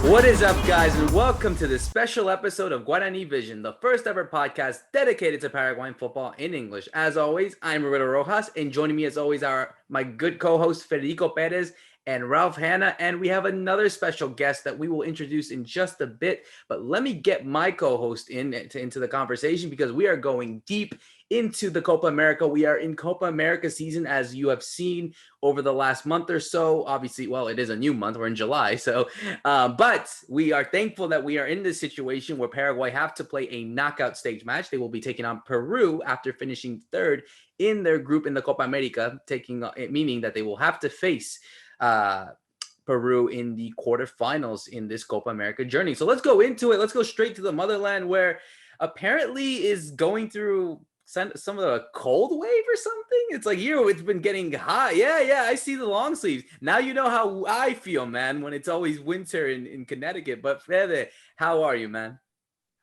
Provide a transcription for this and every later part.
What is up, guys, and welcome to this special episode of Guarani Vision, the first ever podcast dedicated to Paraguayan football in English. As always, I'm Roberto Rojas, and joining me as always are my good co-hosts Federico Perez and Ralph Hanna, and we have another special guest that we will introduce in just a bit. But let me get my co-host into the conversation because we are going deep into the Copa America. We are in Copa America season, as you have seen over the last month or so. Obviously, well, it is a new month. We're in July. But we are thankful that we are in this situation where Paraguay have to play a knockout stage match. They will be taking on Peru after finishing third in their group in the Copa America, meaning that they will have to face Peru in the quarterfinals in this Copa America journey. So let's go into it. Let's go straight to the motherland, where apparently is going through some of the cold wave or something. It's like here it's been getting hot. Yeah, I see the long sleeves. Now you know how I feel, man, when it's always winter in Connecticut. But Fede, how are you, man?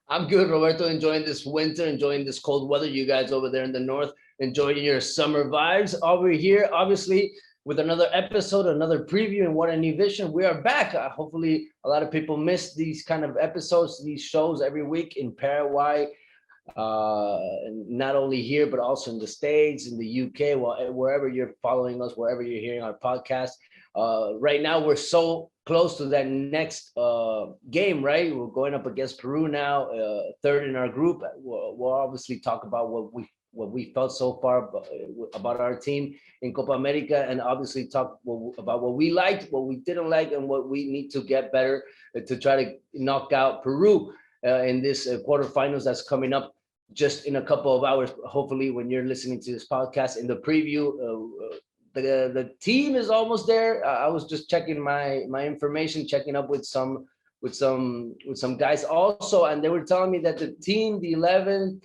I'm good, Roberto. Enjoying this winter, enjoying this cold weather. You guys over there in the north, enjoying your summer vibes. Over here, obviously, with another episode, another preview in Guarani Vision. We are back. Hopefully, a lot of people miss these kind of episodes, these shows every week in Paraguay. Not only here, but also in the States, in the UK, wherever you're following us, wherever you're hearing our podcast. Right now, we're so close to that next game, right? We're going up against Peru now, third in our group. We'll obviously talk about what we felt so far about our team in Copa America, and obviously talk about what we liked, what we didn't like, and what we need to get better to try to knock out Peru in this quarterfinals that's coming up just in a couple of hours. Hopefully, when you're listening to this podcast, in the preview, the team is almost there. I was just checking my information, checking up with some guys also, and they were telling me that the team, the 11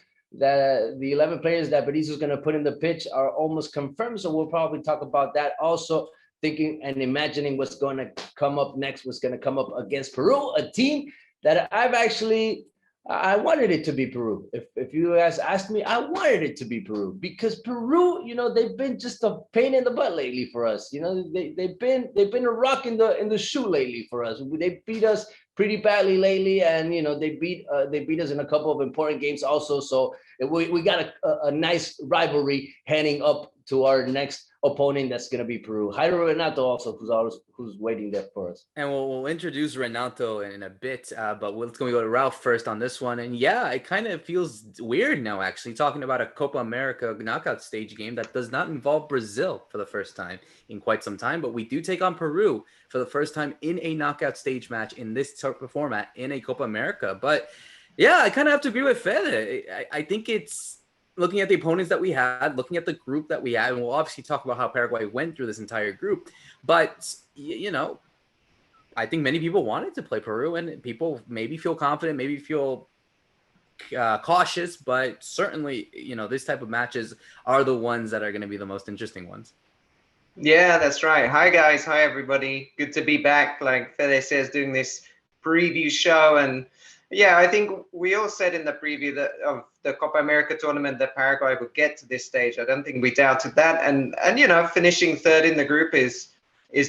players that Perez is going to put in the pitch are almost confirmed. So we'll probably talk about that also, thinking and imagining what's going to come up next, what's going to come up against Peru, a team that I wanted it to be Peru. If you guys asked me, I wanted it to be Peru, because Peru, they've been just a pain in the butt lately for us. They've been a rock in the shoe lately for us. They beat us pretty badly lately, and they beat us in a couple of important games also. So we got a nice rivalry heading up to our next opponent, that's going to be Peru. Hi to Renato also, who's waiting there for us. And we'll introduce Renato in a bit, but let's go to Ralph first on this one. And yeah, it kind of feels weird now, actually, talking about a Copa America knockout stage game that does not involve Brazil for the first time in quite some time, but we do take on Peru for the first time in a knockout stage match in this type of format in a Copa America. But yeah, I kind of have to agree with Fede. I think it's, looking at the opponents that we had, looking at the group that we had, and we'll obviously talk about how Paraguay went through this entire group. But, I think many people wanted to play Peru, and people maybe feel confident, maybe feel cautious, but certainly, this type of matches are the ones that are going to be the most interesting ones. Yeah, that's right. Hi, guys. Hi, everybody. Good to be back, like Fede says, doing this preview show. And yeah, I think we all said in the preview of the Copa America tournament that Paraguay would get to this stage. I don't think we doubted that. And finishing third in the group is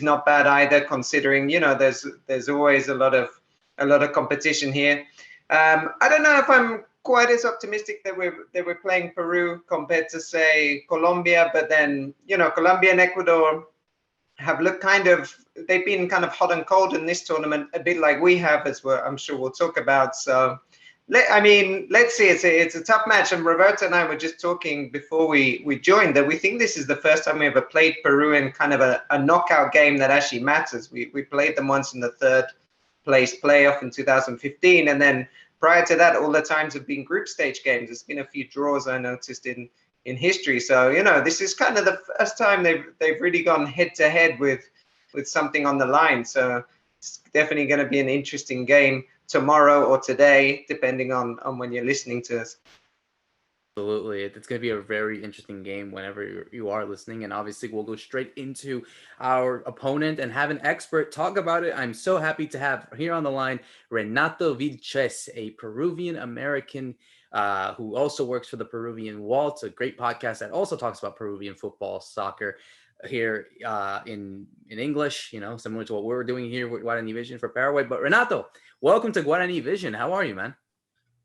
not bad either, considering there's always a lot of competition here. I don't know if I'm quite as optimistic that we're playing Peru compared to, say, Colombia, but then Colombia and Ecuador have looked they've been kind of hot and cold in this tournament, a bit like we have, as I'm sure we'll talk about. So, let's see. It's a tough match. And Roberto and I were just talking before we joined that we think this is the first time we ever played Peru in kind of a knockout game that actually matters. We played them once in the third place playoff in 2015. And then prior to that, all the times have been group stage games. There's been a few draws, I noticed, in history. So, this is kind of the first time they've really gone head to head with something on the line. So it's definitely going to be an interesting game tomorrow or today, depending on when you're listening to us. Absolutely. It's going to be a very interesting game whenever you are listening. And obviously, we'll go straight into our opponent and have an expert talk about it. I'm so happy to have here on the line Renato Vilchez, a Peruvian-American who also works for the Peruvian Waltz, a great podcast that also talks about Peruvian football, soccer. here in English, similar to what we're doing here with Guarani Vision for Paraguay. But Renato, welcome to Guarani Vision. How are you, man?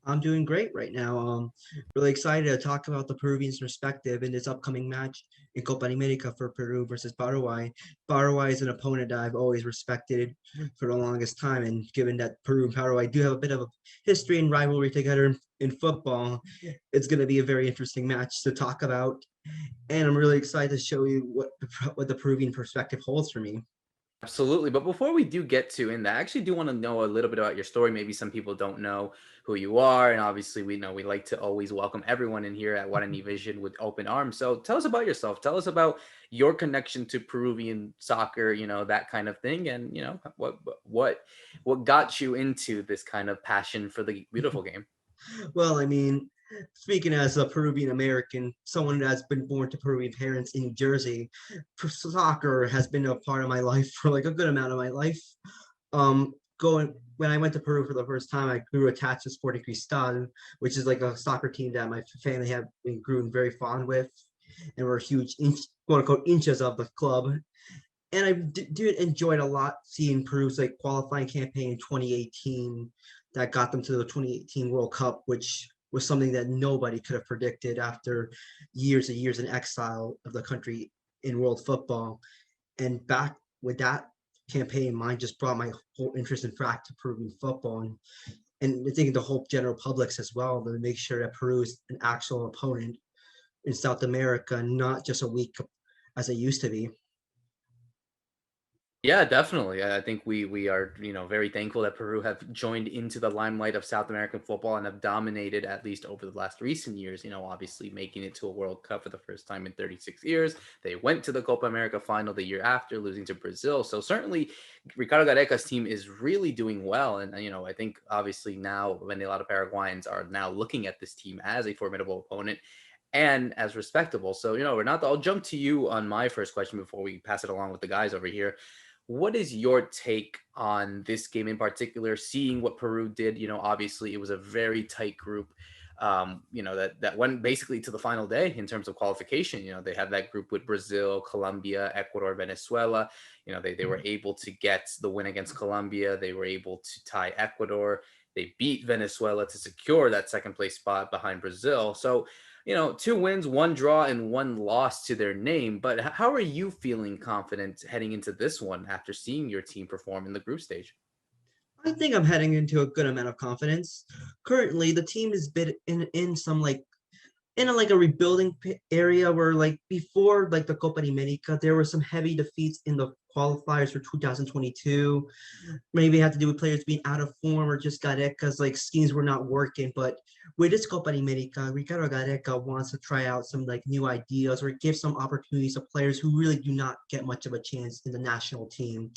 I'm doing great right now. Really excited to talk about the Peruvians' perspective in this upcoming match in Copa America for Peru versus Paraguay. Paraguay is an opponent that I've always respected for the longest time, and given that Peru and Paraguay do have a bit of a history and rivalry together in football, it's going to be a very interesting match to talk about. And I'm really excited to show you what the Peruvian perspective holds for me. Absolutely. But before we do get to in that, I actually do want to know a little bit about your story. Maybe some people don't know who you are. And obviously, we know we like to always welcome everyone in here at Guarani Vision with open arms. So tell us about yourself. Tell us about your connection to Peruvian soccer, that kind of thing. And, what got you into this kind of passion for the beautiful game? Well, I mean, speaking as a Peruvian-American, someone that's been born to Peruvian parents in New Jersey, soccer has been a part of my life for like a good amount of my life. Going when I went to Peru for the first time, I grew attached to Sporting Cristal, which is like a soccer team that my family have been grew very fond with, and we're huge quote unquote inches of the club. And I did enjoyed a lot seeing Peru's like qualifying campaign in 2018 that got them to the 2018 World Cup, which was something that nobody could have predicted after years and years in exile of the country in world football. And back with that campaign, mine just brought my whole interest in fact to Peruvian football, and I think the whole general publics as well, to make sure that Peru is an actual opponent in South America, not just a weak as it used to be. Yeah, definitely. I think we are, very thankful that Peru have joined into the limelight of South American football and have dominated at least over the last recent years, obviously making it to a World Cup for the first time in 36 years. They went to the Copa America final the year after, losing to Brazil. So certainly Ricardo Gareca's team is really doing well. And, I think obviously now when a lot of Paraguayans are now looking at this team as a formidable opponent and as respectable. So, Renato, I'll jump to you on my first question before we pass it along with the guys over here. What is your take on this game in particular, seeing what Peru did? Obviously it was a very tight group, that went basically to the final day in terms of qualification. They had that group with Brazil, Colombia, Ecuador, Venezuela. They were able to get the win against Colombia. They were able to tie Ecuador. They beat Venezuela to secure that second place spot behind Brazil. So, 2 wins, 1 draw, and 1 loss to their name. But how are you feeling confident heading into this one after seeing your team perform in the group stage? I think I'm heading into a good amount of confidence. Currently, the team is bit in some like in a rebuilding area where like before like the Copa America, there were some heavy defeats in the qualifiers for 2022. Maybe it had to do with players being out of form or just Gareca's like schemes were not working. But with this Copa America, Ricardo Gareca wants to try out some like new ideas or give some opportunities to players who really do not get much of a chance in the national team,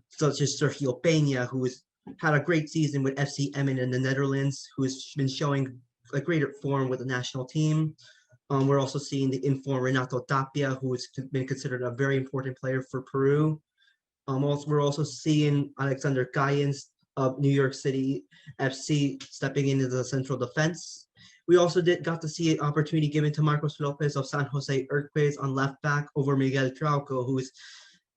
such as Sergio Peña, who has had a great season with FC Emmen in the Netherlands, who has been showing a greater form with the national team. We're also seeing the informed Renato Tapia, who has been considered a very important player for Peru. We're also seeing Alexander Cayens of New York City FC stepping into the central defense. We also got to see an opportunity given to Marcos Lopez of San Jose Earthquakes on left back over Miguel Trauco, who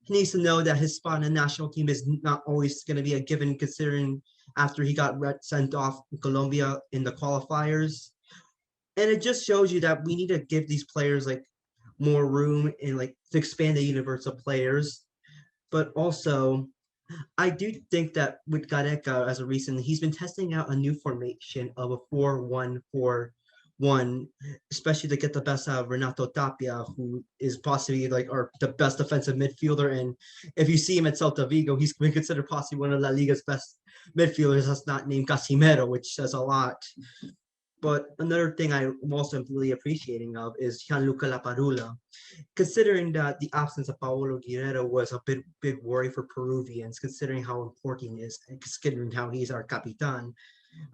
needs to know that his spot in the national team is not always going to be a given, considering after he got sent off in Colombia in the qualifiers. And it just shows you that we need to give these players like more room and like to expand the universe of players. But also, I do think that with Gareca as a recent, he's been testing out a new formation of a 4-1-4-1, especially to get the best out of Renato Tapia, who is possibly like the best defensive midfielder. And if you see him at Celta Vigo, he's been considered possibly one of La Liga's best midfielders that's not named Casimiro, which says a lot. But another thing I'm also really appreciating of is Gianluca Lapadula, considering that the absence of Paolo Guerrero was a big worry for Peruvians, considering how important he is, and considering how he's our capitan.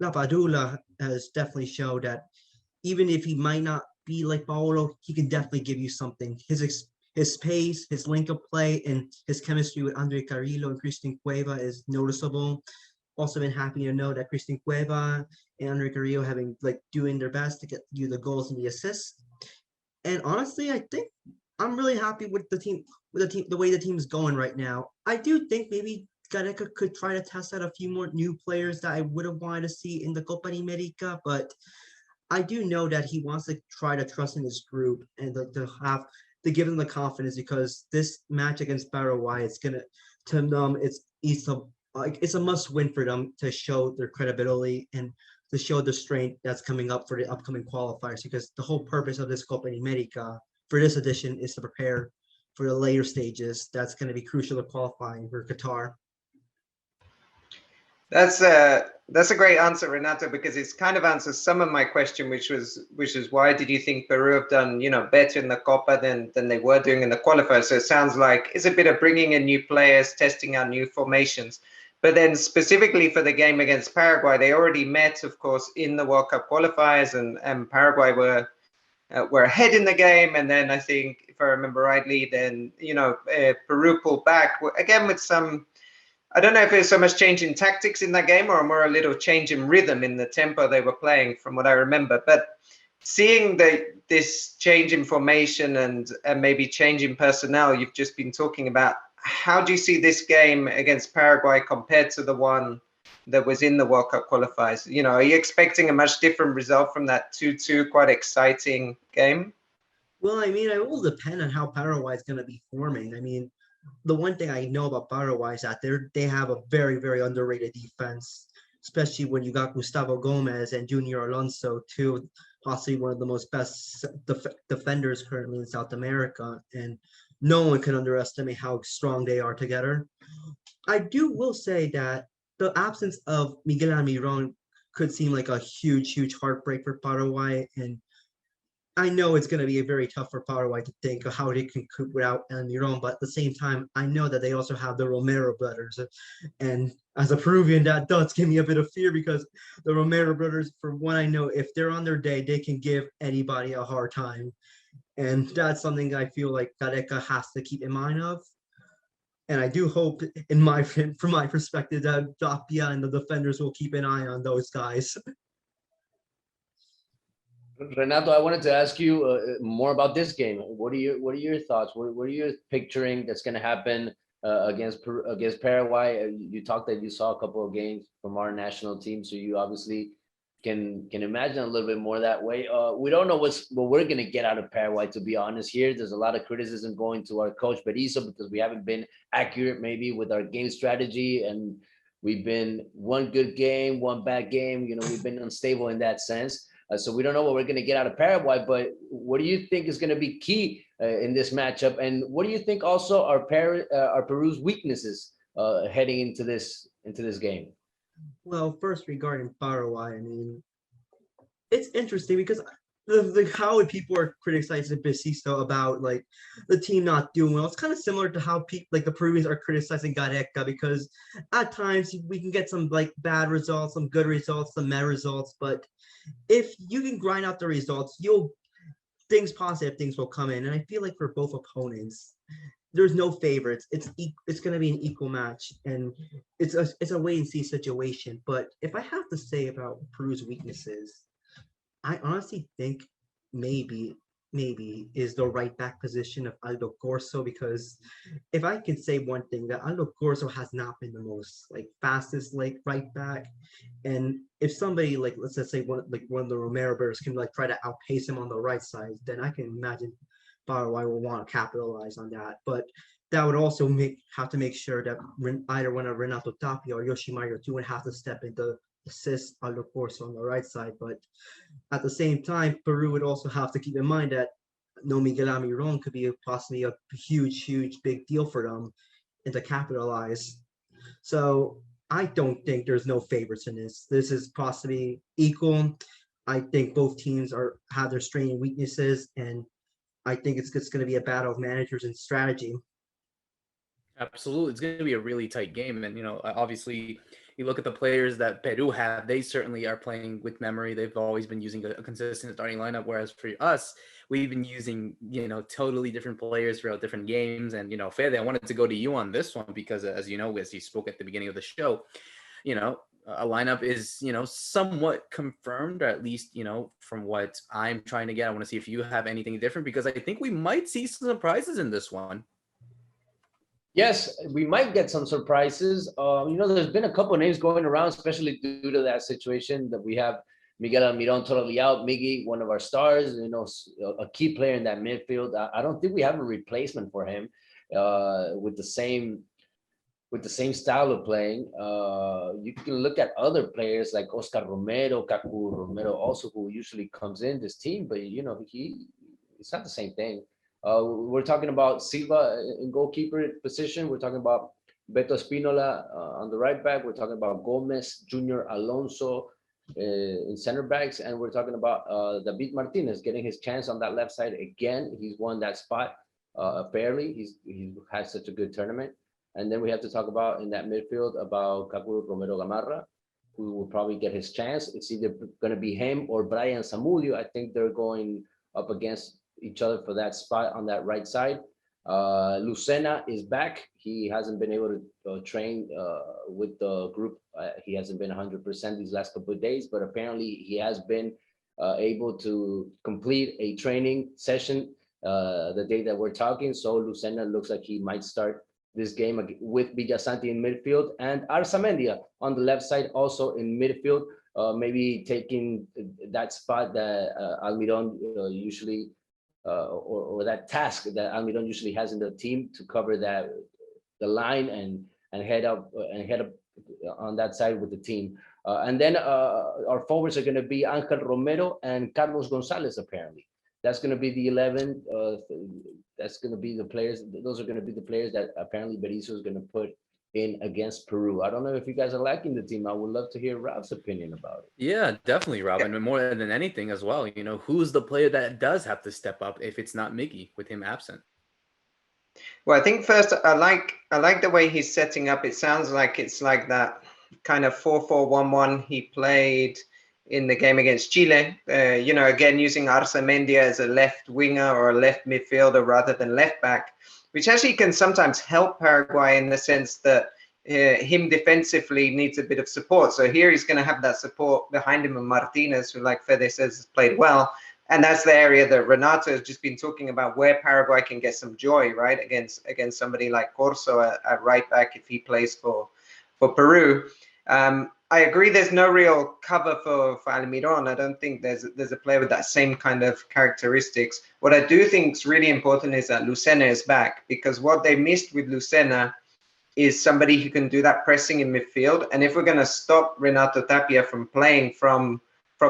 Lapadula has definitely showed that even if he might not be like Paolo, he can definitely give you something. His pace, his link of play, and his chemistry with Andre Carrillo and Christian Cueva is noticeable. Also been happy to know that Christian Cueva and Andre Carrillo having like doing their best to get you the goals and the assists. And honestly, I think I'm really happy with the way the team's going right now. I do think maybe Gareca could try to test out a few more new players that I would have wanted to see in the Copa America, but I do know that he wants to try to trust in his group and to give them the confidence because this match against Paraguay is gonna to them it's a must win for them to show their credibility and to show the strength that's coming up for the upcoming qualifiers because the whole purpose of this Copa America for this edition is to prepare for the later stages. That's going to be crucial to qualifying for Qatar. That's a great answer, Renato, because it's kind of answers some of my question, which was why did you think Peru have done better in the Copa than they were doing in the qualifiers? So it sounds like it's a bit of bringing in new players, testing out new formations. But then specifically for the game against Paraguay, they already met, of course, in the World Cup qualifiers, and Paraguay were ahead in the game. And then I think, if I remember rightly, then Peru pulled back again with some. I don't know if there's so much change in tactics in that game or more a little change in rhythm in the tempo they were playing, from what I remember. But seeing this change in formation and maybe change in personnel you've just been talking about, how do you see this game against Paraguay compared to the one that was in the World Cup qualifiers? Are you expecting a much different result from that 2-2 quite exciting game? Well, I mean, it will depend on how Paraguay is going to be forming. I mean, the one thing I know about Paraguay is that they have a very, very underrated defense, especially when you got Gustavo Gomez and Junior Alonso, two possibly one of the most best defenders currently in South America, and no one can underestimate how strong they are together. I will say that the absence of Miguel Almiron could seem like a huge, huge heartbreak for Paraguay, and I know it's going to be very tough for Paraguay to think of how they can cope without Almiron, but at the same time, I know that they also have the Romero brothers. And as a Peruvian, that does give me a bit of fear because the Romero brothers, for what I know, if they're on their day, they can give anybody a hard time. And that's something I feel like Gareca has to keep in mind of. And I do hope, from my perspective, that Tapia and the defenders will keep an eye on those guys. Renato, I wanted to ask you more about this game. What are your thoughts? What are you picturing that's going to happen against Paraguay? You talked that you saw a couple of games from our national team, so you obviously can imagine a little bit more that way. We don't know what we're going to get out of Paraguay, to be honest. Here, there's a lot of criticism going to our coach Perez because we haven't been accurate maybe with our game strategy, and we've been one good game, one bad game. We've been unstable in that sense. So we don't know what we're going to get out of Paraguay, but what do you think is going to be key in this matchup? And what do you think also are Peru's weaknesses heading into this game? Well, first regarding Paraguay, I mean, it's interesting because how people are criticizing Besisto about like the team not doing well. It's kind of similar to how the Peruvians are criticizing Gareca because at times we can get some like bad results, some good results, some meh results, but if you can grind out the results, positive things will come in. And I feel like for both opponents, there's no favorites. It's going to be an equal match, and it's a wait and see situation. But if I have to say about Peru's weaknesses, I honestly think maybe is the right back position of Aldo Corso, because if I can say one thing, that Aldo Corso has not been the most like fastest right back, and if somebody like let's just say one of the Romero brothers can like try to outpace him on the right side, then I can imagine Paraguay will want to capitalize on that. But that would also have to make sure that either one of Renato Tapia or Yoshimaru two would have to step into assist Aldo Corso on the right side. But at the same time, Peru would also have to keep in mind that no Miguel Almiron could be possibly a huge big deal for them and to capitalize. So I don't think there's no favorites in this. This is possibly equal. I think both teams have their strengths and weaknesses, and I think it's going to be a battle of managers and strategy. Absolutely. It's going to be a really tight game. And, obviously, you look at the players that Peru have, they certainly are playing with memory. They've always been using a consistent starting lineup, whereas for us, we've been using, totally different players throughout different games. And, Fede, I wanted to go to you on this one because, as you know, as you spoke at the beginning of the show, a lineup is, somewhat confirmed, or at least, from what I'm trying to get. I want to see if you have anything different, because I think we might see some surprises in this one. Yes, we might get some surprises. There's been a couple of names going around, especially due to that situation that we have Miguel Almiron totally out. Miggy, one of our stars, a key player in that midfield. I don't think we have a replacement for him with the same style of playing. You can look at other players like Oscar Romero, Cacu Romero, also who usually comes in this team, but it's not the same thing. We're talking about Silva in goalkeeper position. We're talking about Beto Espinola on the right back. We're talking about Gomez, Junior Alonso in center backs, and we're talking about David Martinez getting his chance on that left side again. He's won that spot fairly. He had such a good tournament. And then we have to talk about in that midfield about Cacu Romero Gamarra, who will probably get his chance. It's either going to be him or Brian Samudio. I think they're going up against each other for that spot on that right side. Lucena is back. He hasn't been able to train with the group. He hasn't been 100% these last couple of days, but apparently he has been able to complete a training session the day that we're talking. So Lucena looks like he might start this game with Villasanti in midfield, and Arzamendia on the left side also in midfield, maybe taking that spot that Almiron usually or that task that Almiron usually has in the team to cover the line and head up on that side with the team. And then our forwards are going to be Angel Romero and Carlos Gonzalez. Apparently, that's going to be the 11. That's going to be the players. Those are going to be the players that apparently Berizzo is going to put in against Peru. I don't know if you guys are liking the team. I would love to hear Rob's opinion about it. Yeah, definitely, Rob. And more than anything as well, who's the player that does have to step up if it's not Miggy with him absent? Well, I think first I like the way he's setting up. It sounds like it's like that kind of 4-4-1-1 he played in the game against Chile. Again, using Arzamendia as a left winger or a left midfielder rather than left back, which actually can sometimes help Paraguay in the sense that him defensively needs a bit of support. So here he's going to have that support behind him, and Martinez, who, like Fede says, has played well. And that's the area that Renato has just been talking about, where Paraguay can get some joy, right, against somebody like Corso at right back if he plays for Peru. I agree. There's no real cover for Almiron. I don't think there's a player with that same kind of characteristics. What I do think is really important is that Lucena is back, because what they missed with Lucena is somebody who can do that pressing in midfield. And if we're going to stop Renato Tapia from playing from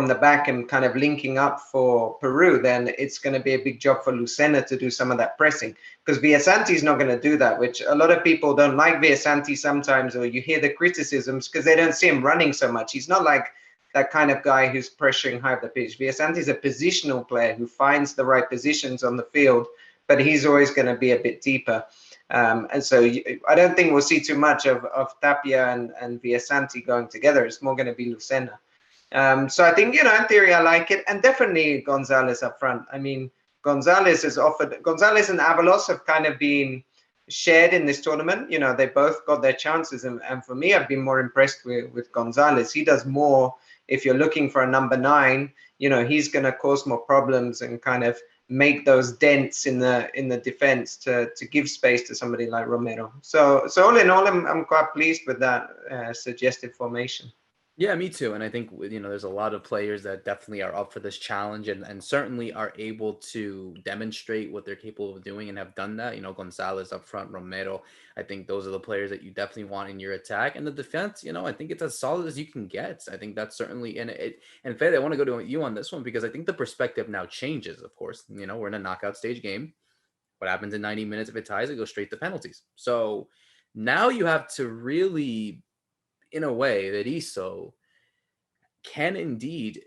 the back and kind of linking up for Peru, then it's going to be a big job for Lucena to do some of that pressing, because Villasanti is not going to do that, which a lot of people don't like Villasanti sometimes, or you hear the criticisms because they don't see him running so much. He's not like that kind of guy who's pressuring high up the pitch. Villasanti is a positional player who finds the right positions on the field, but he's always going to be a bit deeper. And so I don't think we'll see too much of Tapia and Villasanti going together. It's more going to be Lucena. So I think, in theory, I like it. And definitely Gonzalez up front. I mean, Gonzalez and Avalos have kind of been shared in this tournament. They both got their chances. And for me, I've been more impressed with Gonzalez. He does more. If you're looking for a number 9, he's going to cause more problems and kind of make those dents in the defense to give space to somebody like Romero. So all in all, I'm quite pleased with that suggested formation. Yeah, me too. And I think, there's a lot of players that definitely are up for this challenge and certainly are able to demonstrate what they're capable of doing and have done that. Gonzalez up front, Romero. I think those are the players that you definitely want in your attack. And the defense, I think it's as solid as you can get. I think that's certainly, and Fede, I want to go to you on this one, because I think the perspective now changes, of course. We're in a knockout stage game. What happens in 90 minutes if it ties, it goes straight to penalties. So now you have to really, in a way, that Iso can indeed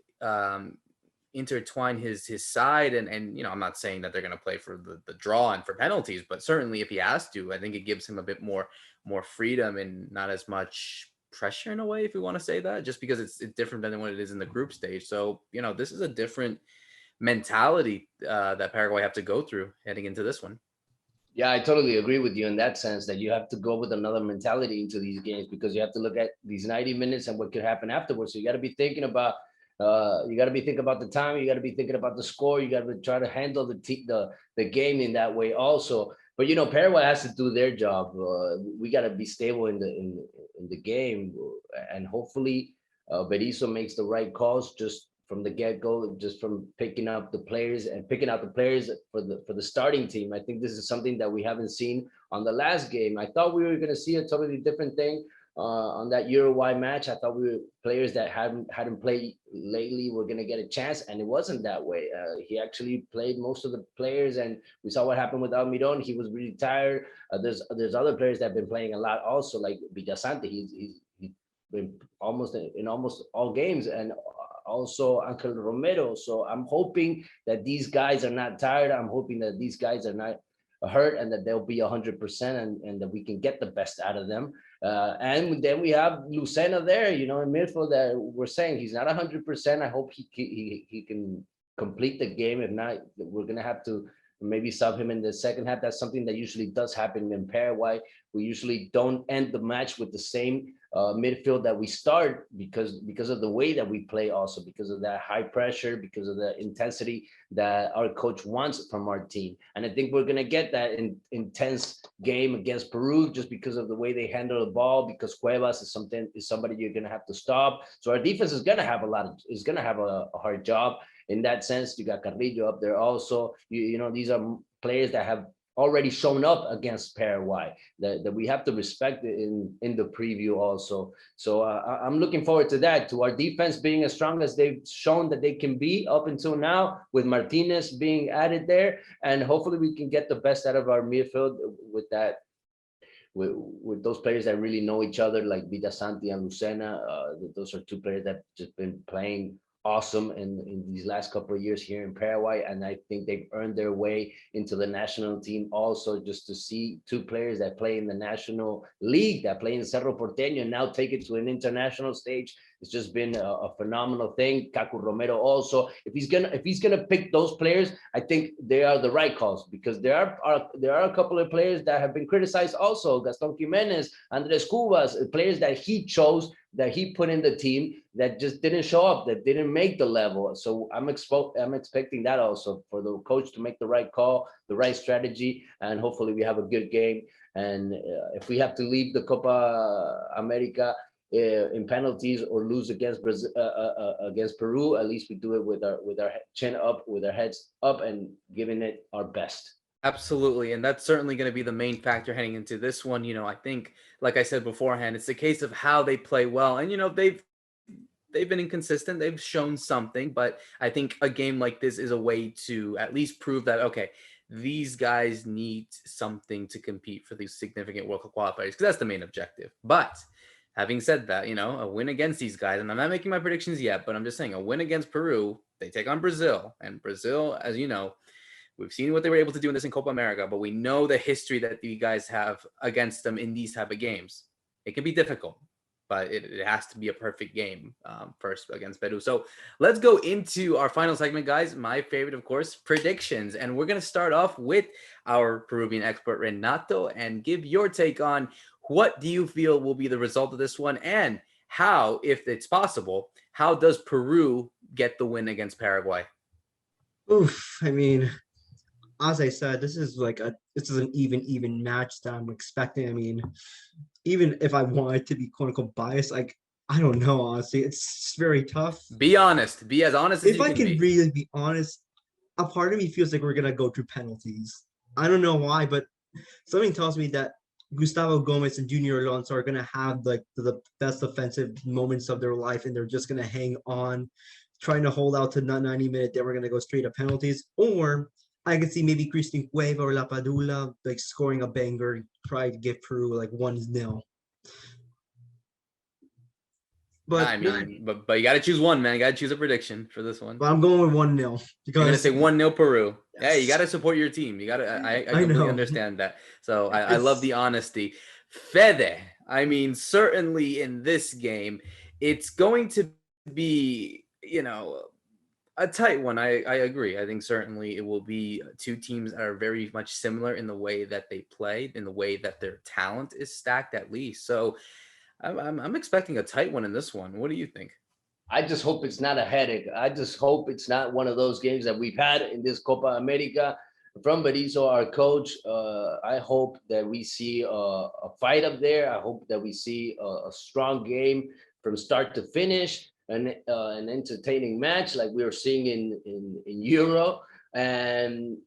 intertwine his side, and I'm not saying that they're going to play for the draw and for penalties, but certainly if he has to, I think it gives him a bit more freedom and not as much pressure in a way, if we want to say that, just because it's different than what it is in the group stage. So this is a different mentality that Paraguay have to go through heading into this one. Yeah, I totally agree with you in that sense that you have to go with another mentality into these games because you have to look at these 90 minutes and what could happen afterwards. So you got to be thinking about the time, you got to be thinking about the score, you got to try to handle the game in that way also. But Paraguay has to do their job. We got to be stable in the game, and hopefully Berizzo makes the right calls just from the get-go, just from picking out the players for the starting team. I think this is something that we haven't seen on the last game. I thought we were going to see a totally different thing on that Uruguay match. I thought players that hadn't played lately were going to get a chance, and it wasn't that way. He actually played most of the players, and we saw what happened with Almiron. He was really tired. There's other players that have been playing a lot also, like Villasante. He's been in almost all games, and also Uncle Romero. So I'm hoping that these guys are not tired. I'm hoping that these guys are not hurt and that they'll be 100% and that we can get the best out of them. And then we have Lucena there, in midfield that we're saying he's not 100%. I hope he can complete the game. If not, we're going to have to maybe sub him in the second half. That's something that usually does happen in Paraguay. We usually don't end the match with the same midfield that we start because of the way that we play, also because of that high pressure, because of the intensity that our coach wants from our team. And I think we're going to get that intense game against Peru just because of the way they handle the ball, because Cuevas is somebody you're going to have to stop. So our defense is going to have a hard job. In that sense, you got Carrillo up there also. These are players that have already shown up against Paraguay that we have to respect in the preview also. So I'm looking forward to that, to our defense being as strong as they've shown that they can be up until now, with Martinez being added there, and hopefully we can get the best out of our midfield with that. With those players that really know each other, like Vidasanti and Lucena. Those are two players that just been playing awesome in these last couple of years here in Paraguay, and I think they've earned their way into the national team also. Just to see two players that play in the national league, that play in Cerro Porteño, and now take it to an international stage, it's just been a phenomenal thing. Cacu Romero also, if he's gonna pick those players, I think they are the right calls, because there are a couple of players that have been criticized also. Gaston Jimenez, Andres Cubas, players that he chose, that he put in the team, that just didn't show up, that didn't make the level. So I'm expecting that also, for the coach to make the right call, the right strategy, and hopefully we have a good game. And if we have to leave the Copa America in penalties or lose against Brazil, against Peru, at least we do it with our chin up, with our heads up, and giving it our best. Absolutely. And that's certainly going to be the main factor heading into this one. I think, like I said beforehand, it's a case of how they play well. And, they've been inconsistent. They've shown something, but I think a game like this is a way to at least prove that, okay, these guys need something to compete for these significant World Cup qualifiers, because that's the main objective. But having said that, a win against these guys, and I'm not making my predictions yet, but I'm just saying a win against Peru, they take on Brazil, and Brazil, as you know, we've seen what they were able to do in this in Copa America, but we know the history that you guys have against them in these type of games. It can be difficult, but it has to be a perfect game first against Peru. So let's go into our final segment, guys. My favorite, of course, predictions. And we're going to start off with our Peruvian expert, Renato, and give your take on what do you feel will be the result of this one, and how, if it's possible, how does Peru get the win against Paraguay? Oof, I mean, as I said, this is an even match that I'm expecting. I mean, even if I wanted to be quote unquote biased, I don't know, honestly. It's very tough. Be honest. Be as honest as if you I can be. Really be honest, a part of me feels like we're gonna go through penalties. I don't know why, but something tells me that Gustavo Gomez and Junior Alonso are gonna have the best offensive moments of their life, and they're just gonna hang on, trying to hold out to 90 minutes. Then we're gonna go straight to penalties. Or I could see maybe Christian Cueva or La Padula scoring a banger, try to give Peru 1-0. But I mean, but you got to choose one, man. You got to choose a prediction for this one. But I'm going with 1-0. You're gonna say 1-0 Peru. Yes. Yeah, you got to support your team. You got to. I completely understand that. So I love the honesty. Fede. I mean, certainly in this game, it's going to be A tight one. I agree. I think certainly it will be two teams that are very much similar in the way that they play, in the way that their talent is stacked at least. So I'm expecting a tight one in this one. What do you think? I just hope it's not a headache. I just hope it's not one of those games that we've had in this Copa America. From Berizzo, our coach, I hope that we see a fight up there. I hope that we see a strong game from start to finish, an entertaining match like we were seeing in Euro. And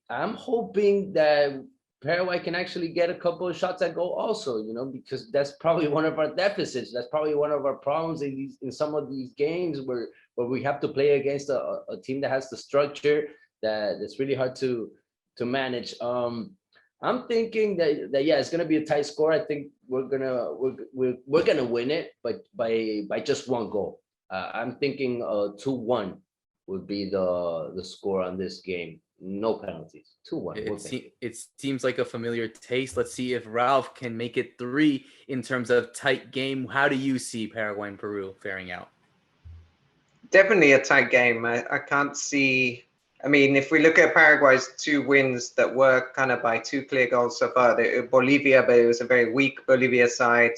I'm hoping that Paraguay can actually get a couple of shots at goal also, because that's probably one of our deficits. That's probably one of our problems in some of these games where we have to play against a team that has the structure that it's really hard to manage. I'm thinking that yeah, it's gonna be a tight score. I think we're gonna win it, but by just one goal. I'm thinking 2-1 would be the score on this game. No penalties. 2-1. It seems like a familiar taste. Let's see if Ralph can make it 3 in terms of tight game. How do you see Paraguay and Peru faring out? Definitely a tight game. I can't see. I mean, if we look at Paraguay's 2 wins that were kind of by 2 clear goals so far, Bolivia, but it was a very weak Bolivia side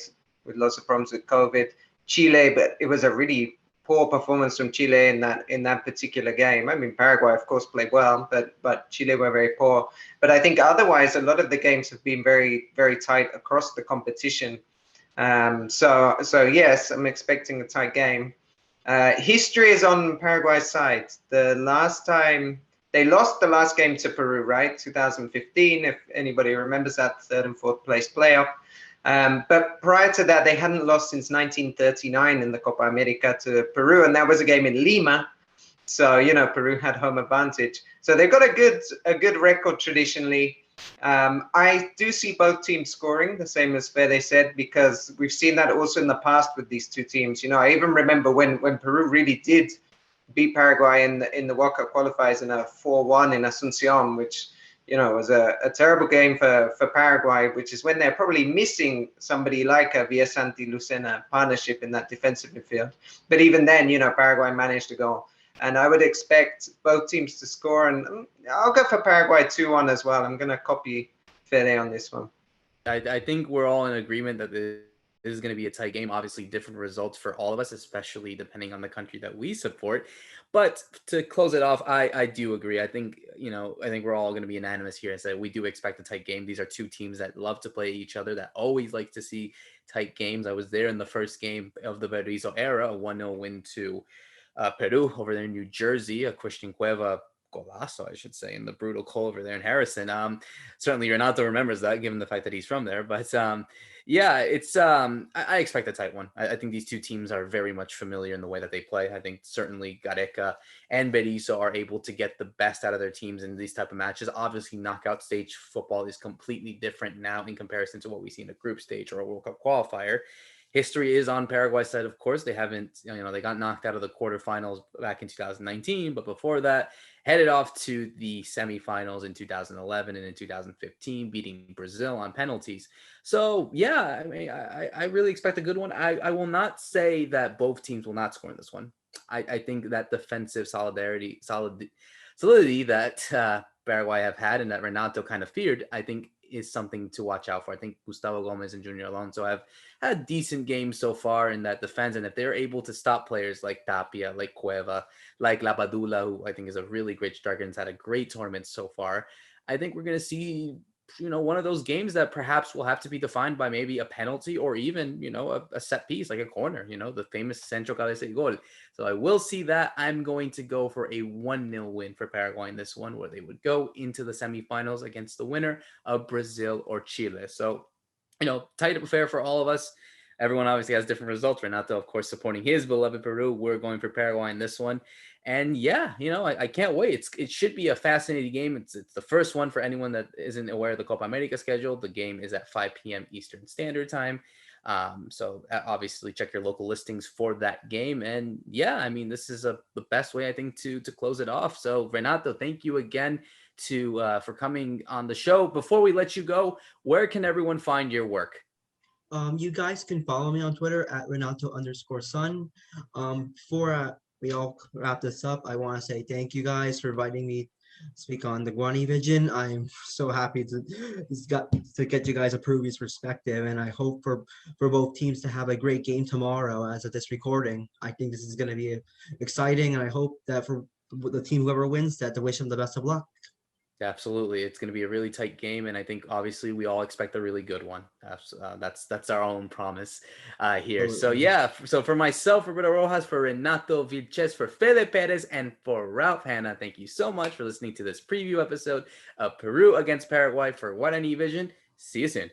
with lots of problems with COVID. Chile, but it was a really poor performance from Chile in that particular game. I mean, Paraguay, of course, played well, but Chile were very poor. But I think otherwise, a lot of the games have been very, very tight across the competition. So yes, I'm expecting a tight game. History is on Paraguay's side. The last time they lost the last game to Peru, right? 2015, if anybody remembers that 3rd and 4th place playoff. But prior to that, they hadn't lost since 1939 in the Copa America to Peru, and that was a game in Lima. So Peru had home advantage. So they've got a good record traditionally. I do see both teams scoring, the same as Fede said, because we've seen that also in the past with these two teams. I even remember when Peru really did beat Paraguay in the World Cup qualifiers in a 4-1 in Asunción, which was a terrible game for Paraguay, which is when they're probably missing somebody like a Villasanti-Lucena partnership in that defensive midfield. But even then, Paraguay managed to go. And I would expect both teams to score. And I'll go for Paraguay 2-1 as well. I'm going to copy Fede on this one. I think we're all in agreement that this is going to be a tight game. Obviously, different results for all of us, especially depending on the country that we support. But to close it off, I do agree. I think we're all going to be unanimous here. I said we do expect a tight game. These are two teams that love to play each other, that always like to see tight games. I was there in the first game of the Berizzo era, a 1-0 win to Peru over there in New Jersey, a Christian Cueva golazo, I should say, in the brutal cold over there in Harrison. Certainly Renato remembers that, given the fact that he's from there. But yeah, it's I expect a tight one. I think these two teams are very much familiar in the way that they play. I think certainly Gareca and Berizzo are able to get the best out of their teams in these type of matches. Obviously, knockout stage football is completely different now in comparison to what we see in a group stage or a World Cup qualifier. History is on Paraguay's side, of course. They haven't, they got knocked out of the quarterfinals back in 2019, but before that, headed off to the semifinals in 2011 and in 2015, beating Brazil on penalties. So, yeah, I mean, I really expect a good one. I will not say that both teams will not score in this one. I think that defensive solidity that Paraguay have had and that Renato kind of feared, I think is something to watch out for. I think Gustavo Gomez and Junior Alonso have had decent games so far in that defense, and if they're able to stop players like Tapia, like Cueva, like Lapadula, who I think is a really great striker and has had a great tournament so far, I think we're going to see one of those games that perhaps will have to be defined by maybe a penalty or even, a set piece, like a corner, the famous centro cabeza y gol. So I will see that. I'm going to go for a 1-0 win for Paraguay in this one, where they would go into the semifinals against the winner of Brazil or Chile. So, tight affair for all of us. Everyone obviously has different results. Renato, of course, supporting his beloved Peru. We're going for Paraguay in this one. And yeah, I can't wait. It should be a fascinating game. It's the first one for anyone that isn't aware of the Copa America schedule. The game is at 5 p.m. Eastern Standard Time. So obviously check your local listings for that game. And yeah, I mean, this is the best way, I think, to close it off. So Renato, thank you again for coming on the show. Before we let you go, where can everyone find your work? You guys can follow me on Twitter at Renato_Sun. For we all wrap this up, I want to say thank you guys for inviting me to speak on the Guarani Vision. I'm so happy to get you guys a Peruvian's perspective, and I hope for both teams to have a great game tomorrow. As of this recording, I think this is going to be exciting, and I hope that for the team whoever wins that to wish them the best of luck. Absolutely, it's going to be a really tight game, and I think obviously we all expect a really good one. That's our own promise here. So Absolutely. yeah, so for myself, Roberto Rojas, for Renato Vilchez, for Fede Perez, and for Ralph Hanna, thank you so much for listening to this preview episode of Peru against Paraguay for Guarani Vision. See you soon.